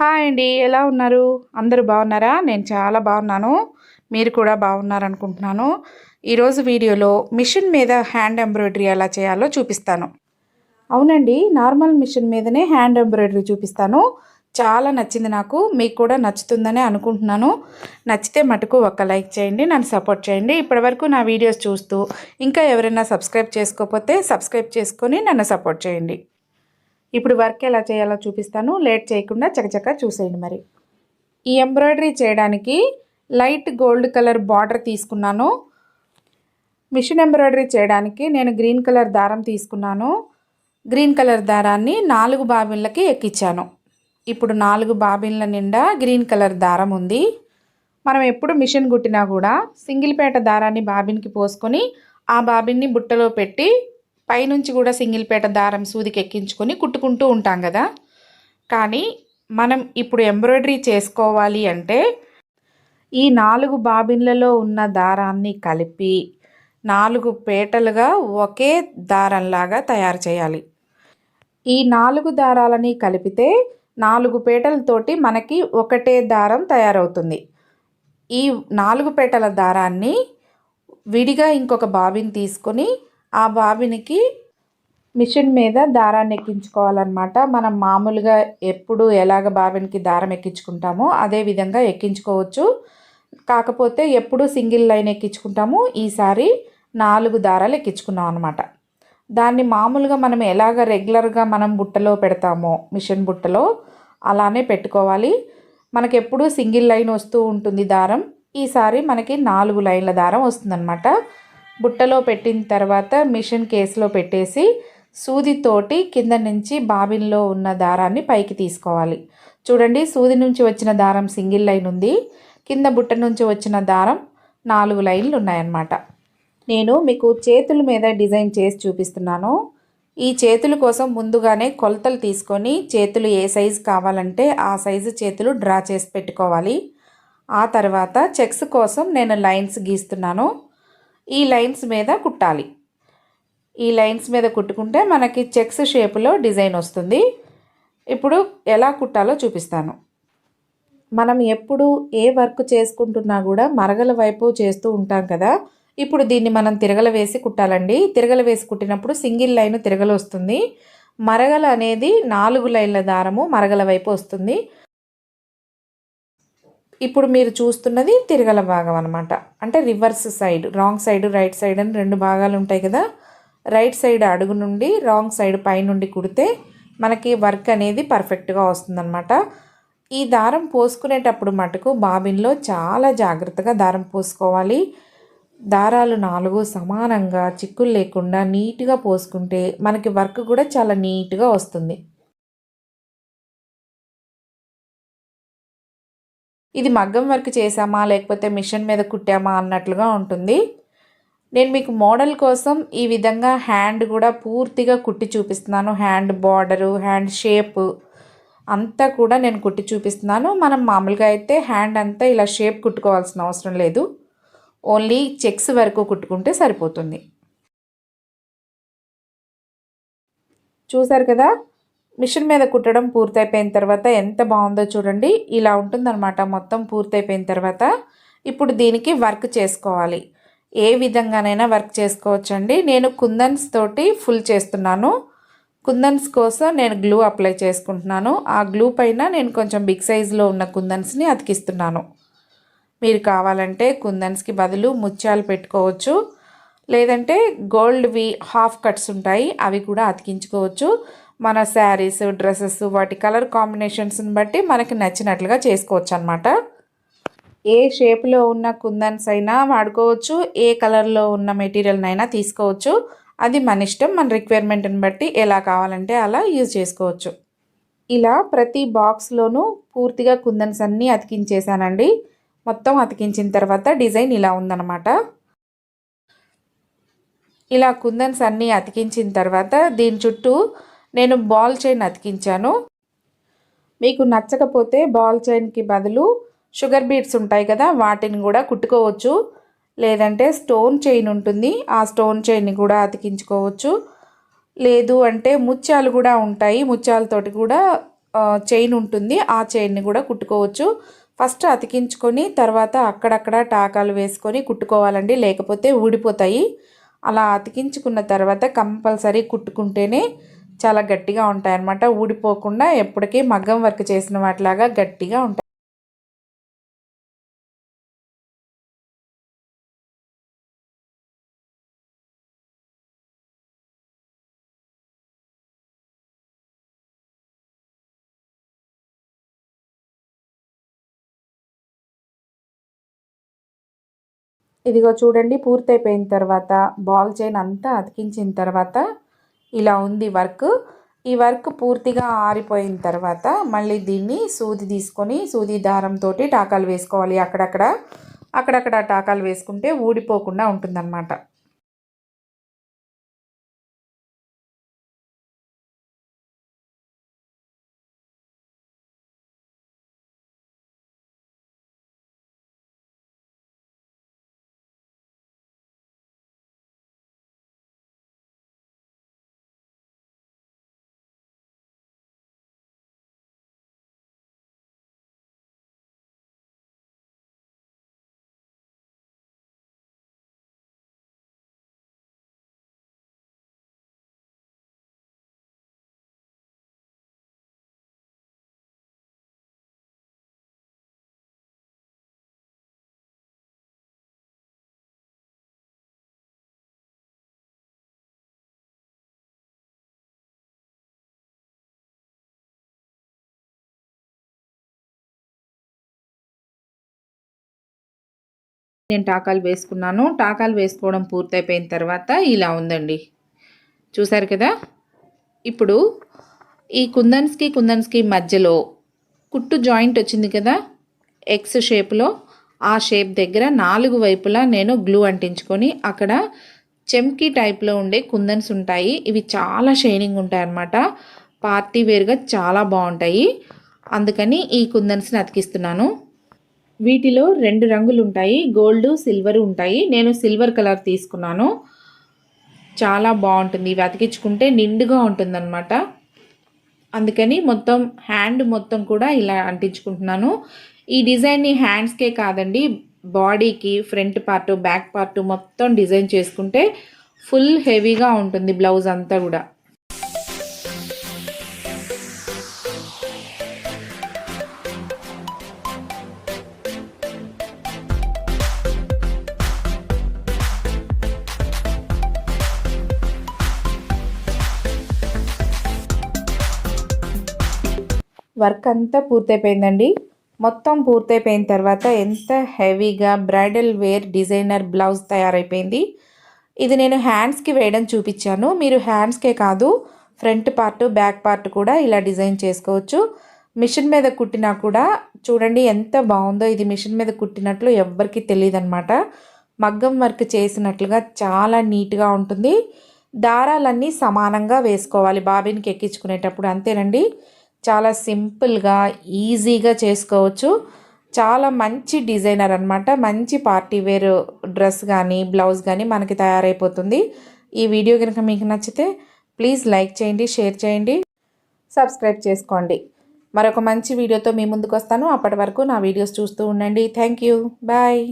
Hi అండి. ఎలా ఉన్నారు? అందరూ బాగున్నారా? నేను చాలా బాగున్నాను. మీరు కూడా బాగున్నారనుకుంటున్నాను. ఈరోజు వీడియోలో మిషన్ మీద హ్యాండ్ ఎంబ్రాయిడరీ ఎలా చేయాలో చూపిస్తాను. అవునండి, నార్మల్ మిషన్ మీదనే హ్యాండ్ ఎంబ్రాయిడరీ చూపిస్తాను. చాలా నచ్చింది నాకు. మీకు కూడా నచ్చుతుందనే అనుకుంటున్నాను. నచ్చితే మటుకు ఒక లైక్ చేయండి, నన్ను సపోర్ట్ చేయండి. ఇప్పటివరకు నా వీడియోస్ చూస్తూ ఇంకా ఎవరైనా సబ్స్క్రైబ్ చేసుకోకపోతే సబ్స్క్రైబ్ చేసుకొని నన్ను సపోర్ట్ చేయండి. ఇప్పుడు వర్క్ ఎలా చేయాలో చూపిస్తాను. లేట్ చేయకుండా చకచక చూసేయండి. మరి ఈ ఎంబ్రాయిడరీ చేయడానికి లైట్ గోల్డ్ కలర్ బార్డర్ తీసుకున్నాను. మిషన్ ఎంబ్రాయిడరీ చేయడానికి నేను గ్రీన్ కలర్ దారం తీసుకున్నాను. గ్రీన్ కలర్ దారాన్ని 4 బాబిన్లకి ఎక్కించాను. ఇప్పుడు 4 బాబిన్ల నిండా గ్రీన్ కలర్ దారం ఉంది. మనం ఎప్పుడు మిషన్ కుట్టినా కూడా సింగిల్ పేట దారాన్ని బాబిన్కి పోసుకొని ఆ బాబిన్ని బుట్టలో పెట్టి పైనుంచి కూడా సింగిల్ పేట దారం సూదికి ఎక్కించుకొని కుట్టుకుంటూ ఉంటాం కదా. కానీ మనం ఇప్పుడు ఎంబ్రాయిడరీ చేసుకోవాలి అంటే ఈ 4 బాబిన్లలో ఉన్న దారాన్ని కలిపి 4 పేటలుగా ఒకే దారంలాగా తయారు చేయాలి. ఈ 4 దారాలని కలిపితే 4 పేటలతోటి మనకి ఒకటే దారం తయారవుతుంది. ఈ 4 పేటల దారాన్ని విడిగా ఇంకొక బాబిన్ తీసుకొని ఆ బాబిన్కి మిషన్ మీద దారాన్ని ఎక్కించుకోవాలన్నమాట. మనం మామూలుగా ఎప్పుడు ఎలాగ బాబిన్కి దారం ఎక్కించుకుంటామో అదే విధంగా ఎక్కించుకోవచ్చు. కాకపోతే ఎప్పుడు సింగిల్ లైన్ ఎక్కించుకుంటాము, ఈసారి 4 దారాలు ఎక్కించుకున్నాం అనమాట. దాన్ని మామూలుగా మనం ఎలాగ రెగ్యులర్గా మనం బుట్టలో పెడతామో మిషన్ బుట్టలో అలానే పెట్టుకోవాలి. మనకి ఎప్పుడు సింగిల్ లైన్ వస్తూ ఉంటుంది దారం. ఈసారి మనకి 4 లైన్ల దారం వస్తుందన్నమాట. బుట్టలో పెట్టిన తర్వాత మిషన్ కేసులో పెట్టేసి సూదితోటి కింద నుంచి బాబిన్లో ఉన్న దారాన్ని పైకి తీసుకోవాలి. చూడండి, సూది నుంచి వచ్చిన దారం సింగిల్ లైన్ ఉంది, కింద బుట్ట నుంచి వచ్చిన దారం 4 లైన్లు ఉన్నాయన్నమాట. నేను మీకు చేతుల మీద డిజైన్ చేసి చూపిస్తున్నాను. ఈ చేతుల కోసం ముందుగానే కొలతలు తీసుకొని చేతులు ఏ సైజు కావాలంటే ఆ సైజు చేతులు డ్రా చేసి పెట్టుకోవాలి. ఆ తర్వాత చెక్స్ కోసం నేను లైన్స్ గీస్తున్నాను. ఈ లైన్స్ మీద కుట్టాలి. ఈ లైన్స్ మీద కుట్టుకుంటే మనకి చెక్స్ షేపులో డిజైన్ వస్తుంది. ఇప్పుడు ఎలా కుట్టాలో చూపిస్తాను. మనం ఎప్పుడు ఏ వర్క్ చేసుకుంటున్నా కూడా మరగల వైపు చేస్తూ ఉంటాం కదా. ఇప్పుడు దీన్ని మనం తిరగల వేసి కుట్టాలండి. తిరగల వేసి కుట్టినప్పుడు సింగిల్ లైన్ తిరగలు వస్తుంది. మరగల అనేది 4 లైన్ల దారము మరగల వైపు వస్తుంది. ఇప్పుడు మీరు చూస్తున్నది తిరగల భాగం అనమాట. అంటే reverse side, wrong side, right side అని 2 భాగాలు ఉంటాయి కదా. రైట్ సైడ్ అడుగు నుండి రాంగ్ సైడ్ పై నుండి కుడితే మనకి వర్క్ అనేది పర్ఫెక్ట్గా వస్తుందన్నమాట. ఈ దారం పోసుకునేటప్పుడు మటుకు బాబిన్లో చాలా జాగ్రత్తగా దారం పోసుకోవాలి. దారాలు 4 సమానంగా చిక్కులు లేకుండా నీట్గా పోసుకుంటే మనకి వర్క్ కూడా చాలా నీట్గా వస్తుంది. ఇది మగ్గం వర్క్ చేసామా లేకపోతే మిషన్ మీద కుట్టామా అన్నట్లుగా ఉంటుంది. నేను మీకు మోడల్ కోసం ఈ విధంగా హ్యాండ్ కూడా పూర్తిగా కుట్టి చూపిస్తున్నాను. హ్యాండ్ బార్డరు, హ్యాండ్ షేప్ అంతా కూడా నేను కుట్టి చూపిస్తున్నాను. మనం మామూలుగా అయితే హ్యాండ్ అంతా ఇలా షేప్ కుట్టుకోవాల్సిన అవసరం లేదు. ఓన్లీ చెక్స్ వరకు కుట్టుకుంటే సరిపోతుంది. చూసారు కదా, మిషన్ మీద కుట్టడం పూర్తయిపోయిన తర్వాత ఎంత బాగుందో చూడండి. ఇలా ఉంటుందన్నమాట మొత్తం పూర్తయిపోయిన తర్వాత. ఇప్పుడు దీనికి వర్క్ చేసుకోవాలి. ఏ విధంగానైనా వర్క్ చేసుకోవచ్చండి. నేను కుందన్స్ తోటి ఫుల్ చేస్తున్నాను. కుందన్స్ కోసం నేను గ్లూ అప్లై చేసుకుంటున్నాను. ఆ గ్లూ పైన నేను కొంచెం బిగ్ సైజులో ఉన్న కుందన్స్ని అతికిస్తున్నాను. మీరు కావాలంటే కుందన్స్కి బదులు ముత్యాలు పెట్టుకోవచ్చు, లేదంటే గోల్డ్వి హాఫ్ కట్స్ ఉంటాయి అవి కూడా అతికించుకోవచ్చు. మన శారీస్, డ్రెస్సెస్ వాటి కలర్ కాంబినేషన్స్ని బట్టి మనకి నచ్చినట్లుగా చేసుకోవచ్చు అన్నమాట. ఏ షేప్లో ఉన్న కుందన్స్ అయినా వాడుకోవచ్చు, ఏ కలర్లో ఉన్న మెటీరియల్నైనా తీసుకోవచ్చు. అది మన ఇష్టం, మన రిక్వైర్మెంట్ని బట్టి ఎలా కావాలంటే అలా యూజ్ చేసుకోవచ్చు. ఇలా ప్రతి బాక్స్లోనూ పూర్తిగా కుందన్స్ అన్నీ అతికించేసానండి. మొత్తం అతికించిన తర్వాత డిజైన్ ఇలా ఉందన్నమాట. ఇలా కుందన్స్ అన్నీ అతికించిన తర్వాత దీని చుట్టూ నేను బాల్ చైన్ అతికించాను. మీకు నచ్చకపోతే బాల్ చైన్కి బదులు షుగర్ బీడ్స్ ఉంటాయి కదా, వాటిని కూడా కుట్టుకోవచ్చు. లేదంటే స్టోన్ చైన్ ఉంటుంది, ఆ స్టోన్ చైన్ని కూడా అతికించుకోవచ్చు. లేదు అంటే ముత్యాలు కూడా ఉంటాయి, ముత్యాలతోటి కూడా చైన్ ఉంటుంది, ఆ చైన్ని కూడా కుట్టుకోవచ్చు. ఫస్ట్ అతికించుకొని తర్వాత అక్కడక్కడ టాకాలు వేసుకొని కుట్టుకోవాలండి, లేకపోతే ఊడిపోతాయి. అలా అతికించుకున్న తర్వాత కంపల్సరీ కుట్టుకుంటేనే చాలా గట్టిగా ఉంటాయన్నమాట. ఊడిపోకుండా ఎప్పటికీ మగ్గం వర్క్ చేసిన వాటిలాగా గట్టిగా ఉంటాయి. ఇదిగో చూడండి, పూర్తయిపోయిన తర్వాత బాల్ చైన్ అంతా అతికించిన తర్వాత ఇలా ఉంది వర్క్. ఈ వర్క్ పూర్తిగా ఆరిపోయిన తర్వాత మళ్ళీ దీన్ని సూది తీసుకొని సూది దారంతో టాకాలు వేసుకోవాలి. అక్కడక్కడ టాకాలు వేసుకుంటే ఊడిపోకుండా ఉంటుందన్నమాట. నేను టాకాలు వేసుకున్నాను. టాకాలు వేసుకోవడం పూర్తయిపోయిన తర్వాత ఇలా ఉందండి, చూసారు కదా. ఇప్పుడు ఈ కుందన్స్కి మధ్యలో కుట్టు జాయింట్ వచ్చింది కదా, ఎక్స్ షేప్లో. ఆ షేప్ దగ్గర 4 వైపులా నేను గ్లూ అంటించుకొని అక్కడ చెమ్కీ టైప్లో ఉండే కుందన్స్ ఉంటాయి. ఇవి చాలా షైనింగ్ ఉంటాయి అన్నమాట. పార్టీ వేర్గా చాలా బాగుంటాయి. అందుకని ఈ కుందన్స్ని అతికిస్తున్నాను. వీటిలో 2 రంగులు ఉంటాయి, గోల్డ్ సిల్వర్ ఉంటాయి. నేను సిల్వర్ కలర్ తీసుకున్నాను. చాలా బాగుంటుంది, ఇవి అతికించుకుంటే నిండుగా ఉంటుందన్నమాట. అందుకని మొత్తం హ్యాండ్ మొత్తం కూడా ఇలా అంటించుకుంటున్నాను. ఈ డిజైన్ని హ్యాండ్స్కే కాదండి, బాడీకి ఫ్రంట్ పార్ట్ బ్యాక్ పార్ట్ మొత్తం డిజైన్ చేసుకుంటే ఫుల్ హెవీగా ఉంటుంది బ్లౌజ్ అంతా కూడా. వర్క్ అంతా పూర్తయిపోయిందండి. మొత్తం పూర్తయిపోయిన తర్వాత ఎంత హెవీగా బ్రైడల్ వేర్ డిజైనర్ బ్లౌజ్ తయారైపోయింది. ఇది నేను హ్యాండ్స్కి వేయడం చూపించాను. మీరు హ్యాండ్స్కే కాదు, ఫ్రంట్ పార్ట్ బ్యాక్ పార్ట్ కూడా ఇలా డిజైన్ చేసుకోవచ్చు. మిషన్ మీద కుట్టినా కూడా చూడండి ఎంత బాగుందో. ఇది మిషన్ మీద కుట్టినట్లు ఎవ్వరికీ తెలియదు అనమాట. మగ్గం వర్క్ చేసినట్లుగా చాలా నీట్గా ఉంటుంది. దారాలన్నీ సమానంగా వేసుకోవాలి బాబిన్కి ఎక్కించుకునేటప్పుడు, అంతేనండి. చాలా సింపుల్గా ఈజీగా చేసుకోవచ్చు. చాలా మంచి డిజైనర్ అనమాట. మంచి పార్టీ వేర్ డ్రెస్ కానీ బ్లౌజ్ కానీ మనకి తయారైపోతుంది. ఈ వీడియో కనుక మీకు నచ్చితే ప్లీజ్ లైక్ చేయండి, షేర్ చేయండి, సబ్స్క్రైబ్ చేసుకోండి. మరొక మంచి వీడియోతో మీ ముందుకు వస్తాను. అప్పటి వరకు నా వీడియోస్ చూస్తూ ఉండండి. Thank you, bye.